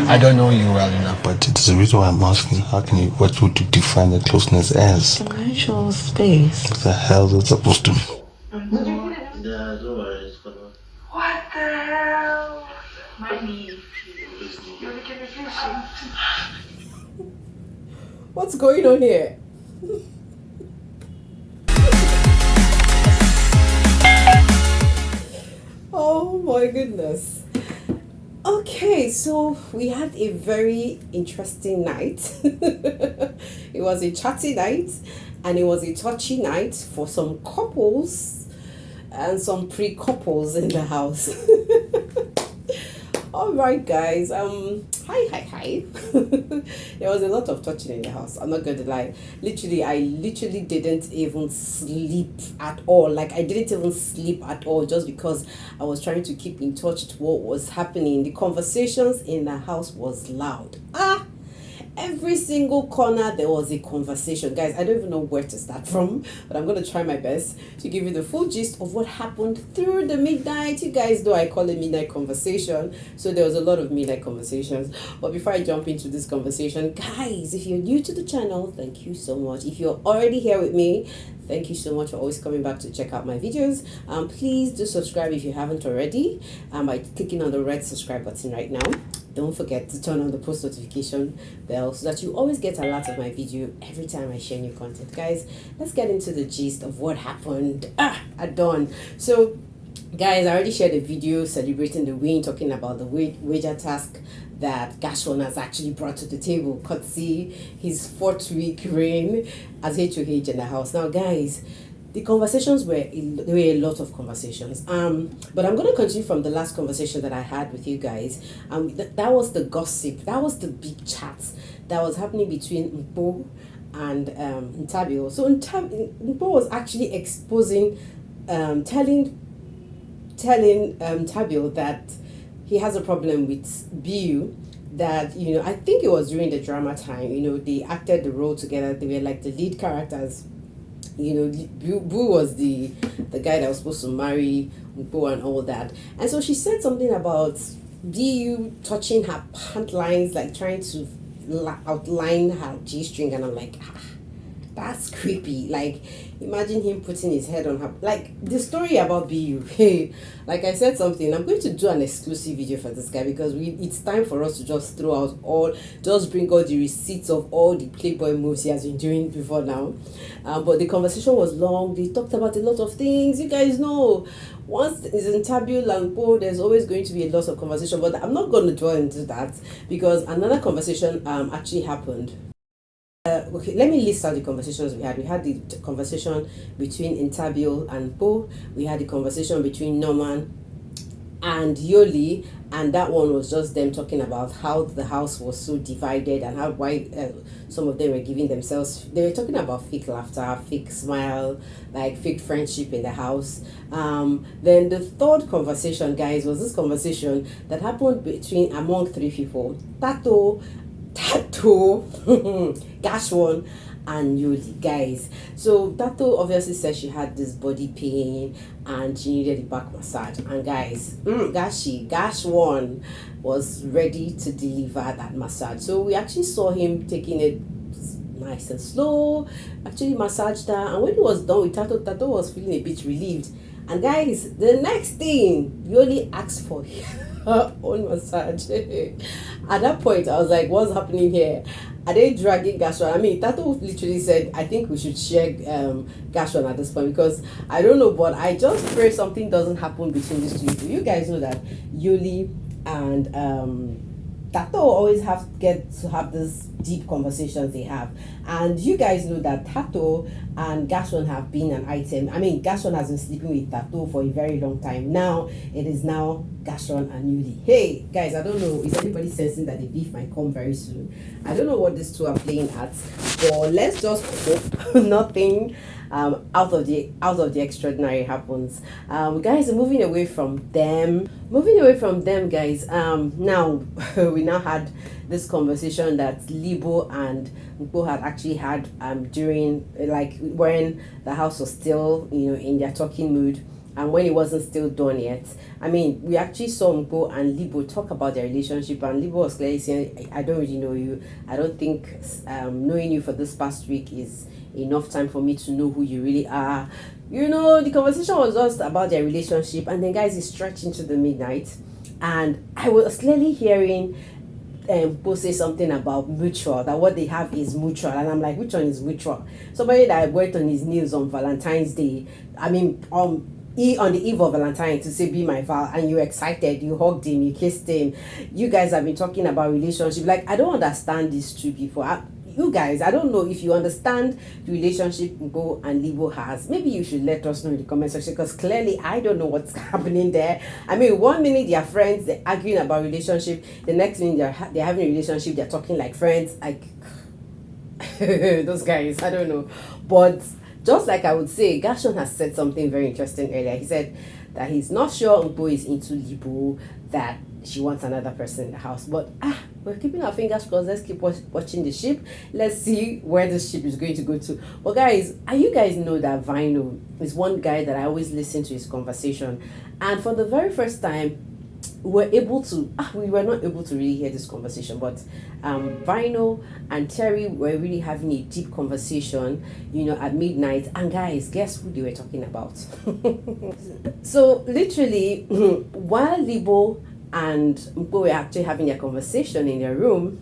I don't know you well enough. But it's the reason why I'm asking, what would you define the closeness as? Financial space. What the hell is it supposed to mean? What the hell? What's going on here? Oh my goodness. Okay, so we had a very interesting night. It was a chatty night and it was a touchy night for some couples and some pre-couples in the house. All right, guys. Hi. There was a lot of touching in the house. I'm not going to lie. I literally didn't even sleep at all. Like, I didn't even sleep at all just because I was trying to keep in touch with what was happening. The conversations in the house was loud. Every single corner there was a conversation. Guys, I don't even know where to start from, but I'm going to try my best to give you the full gist of what happened through the midnight. You guys know I call it midnight conversation, so there was a lot of midnight conversations. But before I jump into this conversation, guys, if you're new to the channel, thank you so much. If you're already here with me, thank you so much for always coming back to check out my videos. Please do subscribe if you haven't already by clicking on the red subscribe button right now. Don't forget to turn on the post notification bell so that you always get alerts of my video every time I share new content. Guys, let's get into the gist of what happened at dawn. So, guys, I already shared a video celebrating the win, talking about the wager task that GASH1 has actually brought to the table, courtesy his 4th week reign as HOH in the house. Now, guys, the conversations there were a lot of conversations. But I'm going to continue from the last conversation that I had with you guys. That was the gossip. That was the big chat that was happening between Mpho and Nthabio. So Mpho was actually exposing, telling Nthabio that he has a problem with Bu. That, I think it was during the drama time, they acted the role together. They were like the lead characters. Bu was the guy that was supposed to marry Mpho and all that. And so she said something about Bu touching her pant lines, like trying to outline her G-string. And I'm like, that's creepy. Like, imagine him putting his head on her. Like, the story about Bu. Hey, like I said something, I'm going to do an exclusive video for this guy because it's time for us to just bring out the receipts of all the Playboy moves he has been doing before now. But the conversation was long. They talked about a lot of things. You guys know, once it's in Nthabio and Mpho, there's always going to be a lot of conversation. But I'm not going to dwell into that because another conversation actually happened. Okay, let me list out the conversations we had. We had the conversation between Nthabio and Mpho. We had the conversation between Norman and Yoli, and that one was just them talking about how the house was so divided and why some of them were giving themselves. They were talking about fake laughter, fake smile, like fake friendship in the house. Then the third conversation, guys, was this conversation that happened among 3 people: Thato, GASH1, and Yoli, guys. So Thato obviously said she had this body pain and she needed a back massage. And guys, GASH1 was ready to deliver that massage. So we actually saw him taking it nice and slow, actually massaged her. And when he was done with Thato was feeling a bit relieved. And guys, the next thing, Yoli asked for her own massage. At that point, I was like, what's happening here? Are they dragging GASH1? I mean, Thato literally said, I think we should share GASH1 at this point because I don't know, but I just pray something doesn't happen between these two people. You guys know that Yoli and Thato always get to have this deep conversations they have, and you guys know that Thato and GASH1 have been an item. I mean, GASH1 has been sleeping with Thato for a very long time. Now it is now GASH1 and Yoli. Hey guys, I don't know, is anybody sensing that the beef might come very soon? I don't know what these two are playing at, but let's just hope nothing out of the extraordinary happens. Guys, moving away from them, guys. Now we now had this conversation that Libo and Mpho had actually had during, like, when the house was still in their talking mood. and when it wasn't still done yet. I mean, we actually saw Mpho and Libo talk about their relationship, and Libo was clearly saying, I don't really know you. I don't think knowing you for this past week is enough time for me to know who you really are. You know, the conversation was just about their relationship, and then guys, it stretched into the midnight, and I was clearly hearing Mpho say something about mutual, that what they have is mutual, and I'm like, which one is mutual? Somebody that worked on his knees on Valentine's Day, I mean, on the eve of Valentine, to say be my val, and you're excited, you hugged him, you kissed him, you guys have been talking about relationship. Like, I don't understand these two people. You guys, I don't know if you understand the relationship Mpho and Libo has. Maybe you should let us know in the comment section, because clearly I don't know what's happening there. I mean, 1 minute they're friends, they're arguing about relationship, the next minute they're having a relationship, they're talking like friends. Like, those guys, I don't know. But just like I would say, GASH1 has said something very interesting earlier. He said that he's not sure Mpho is into Libo, that she wants another person in the house. But we're keeping our fingers crossed. Let's keep watching the ship. Let's see where the ship is going to go to. But guys, you guys know that Vyno is one guy that I always listen to his conversation. And for the very first time, we were not able to really hear this conversation, but Vyno and Terry were really having a deep conversation, you know, at midnight. And guys, guess who they were talking about? So literally, while Libo and Mpho were actually having their conversation in their room,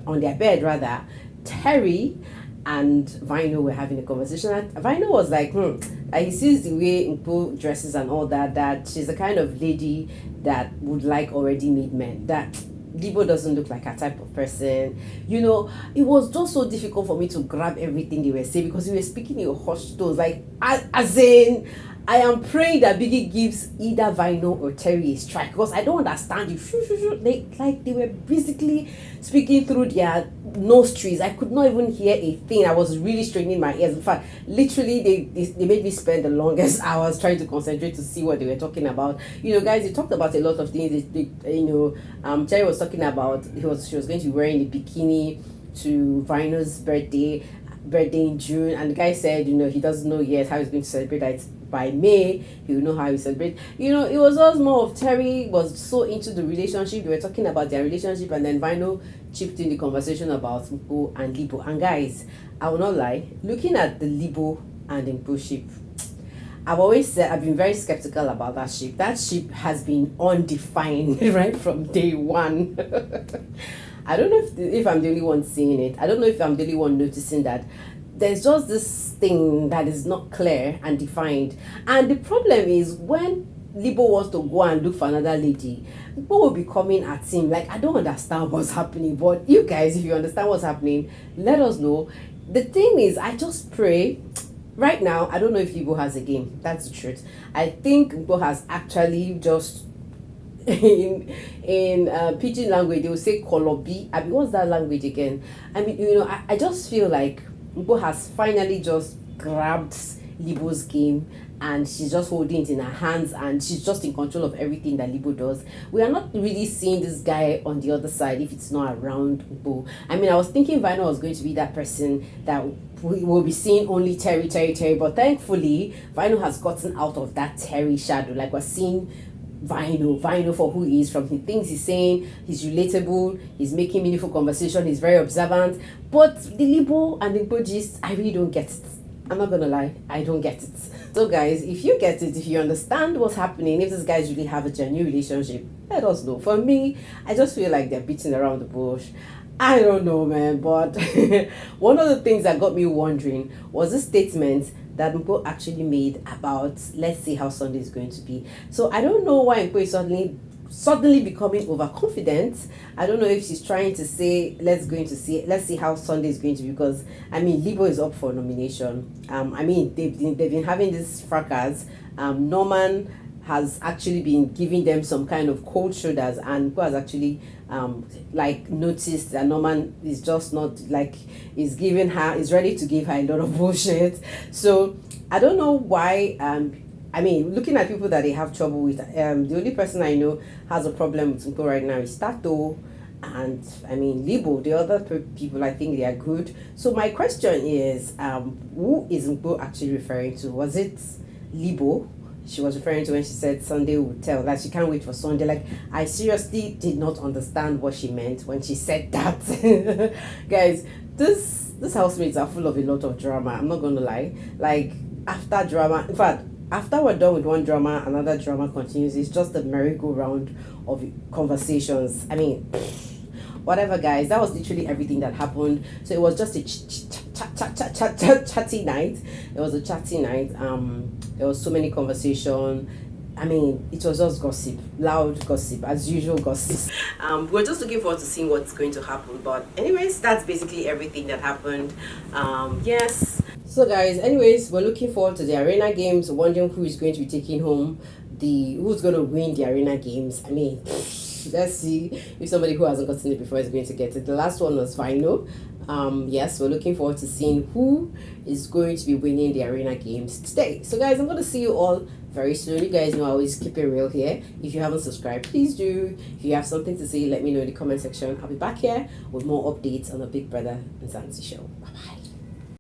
on their bed rather, Terry and Vyno were having a conversation, and Vyno was like, he sees the way Mpho dresses and all that, that she's the kind of lady that would like already made men, that Libo doesn't look like her type of person. You know, it was just so difficult for me to grab everything they were saying, because we were speaking in hushed tones, like, as in, I am praying that Biggie gives either Vyno or Terry a strike, because I don't understand you. They were basically speaking through their nostrils. I could not even hear a thing. I was really straining my ears. In fact, literally, they made me spend the longest hours trying to concentrate to see what they were talking about. You know, guys, they talked about a lot of things. Terry was talking about she was going to be wearing a bikini to Vyno's birthday in June, and the guy said, you know, he doesn't know yet how he's going to celebrate that. By May, he will know how he celebrate. You know, it was just more of Terry was so into the relationship. They were talking about their relationship, and then Vyno chipped in the conversation about Mpho and Libo. And guys, I will not lie, looking at the Libo and Mpho ship, I've always said I've been very skeptical about that ship. That ship has been undefined right from day one. I don't know if I'm the only one seeing it. I don't know if I'm the only one noticing that there's just this thing that is not clear and defined. And the problem is, when Libo wants to go and look for another lady, people will be coming at him. Like, I don't understand what's happening. But you guys, if you understand what's happening, let us know. The thing is, I just pray. Right now, I don't know if Libo has a game. That's the truth. I think Mpho has actually just in pidgin language, they will say kolobi. I mean, what's that language again? I mean, you know, I just feel like Mpho has finally just grabbed Libo's game, and she's just holding it in her hands, and she's just in control of everything that Libo does. We are not really seeing this guy on the other side if it's not around Mpho. I mean, I was thinking Vyno was going to be that person that we will be seeing only Terry, but thankfully Vyno has gotten out of that Terry shadow. Like, we're seeing Vyno for who he is, from the things he's saying. He's relatable, he's making meaningful conversation, he's very observant. But the Libo and the Mpho gist, I really don't get it. I'm not gonna lie, I don't get it. So guys, if you get it, if you understand what's happening, if these guys really have a genuine relationship, let us know. For me, I just feel like they're beating around the bush. I don't know, man, but one of the things that got me wondering was this statement that Mpho actually made about, let's see how Sunday is going to be. So I don't know why Mpho is suddenly becoming overconfident. I don't know if she's trying to say, let's see how Sunday is going to be, because I mean, Libo is up for nomination. I mean, they've been having this fracas. Norman has actually been giving them some kind of cold shoulders, and Mpho has actually like noticed that Norman is just not like, is ready to give her a lot of bullshit. So I don't know why. I mean, looking at people that they have trouble with, the only person I know has a problem with Mpho right now is Thato, and I mean Libo. The other people, I think they are good. So my question is, who is Mpho actually referring to? Was it Libo? she was referring to when she said Sunday would tell. Like she can't wait for Sunday. Like I seriously did not understand what she meant when she said that. Guys, this housemates are full of a lot of drama. I'm not gonna lie. Like after drama, in fact, after we're done with one drama, another drama continues. It's just a merry-go-round of conversations. I mean, whatever, guys. That was literally everything that happened. So it was just a chatty night. It was a chatty night. There was so many conversation. I mean, it was just gossip, loud gossip, as usual gossip. We're just looking forward to seeing what's going to happen. But anyways, that's basically everything that happened. Yes. So guys, anyways, we're looking forward to the arena games. Wondering who is going to be taking home who's going to win the arena games. I mean, let's see if somebody who hasn't gotten it before is going to get it. The last one was Vyno. Yes, we're looking forward to seeing who is going to be winning the arena games today. So guys, I'm going to see you all very soon. You guys know I always keep it real here. If you haven't subscribed, please do. If you have something to say, let me know in the comment section. I'll be back here with more updates on the Big Brother Mpho show. Bye bye.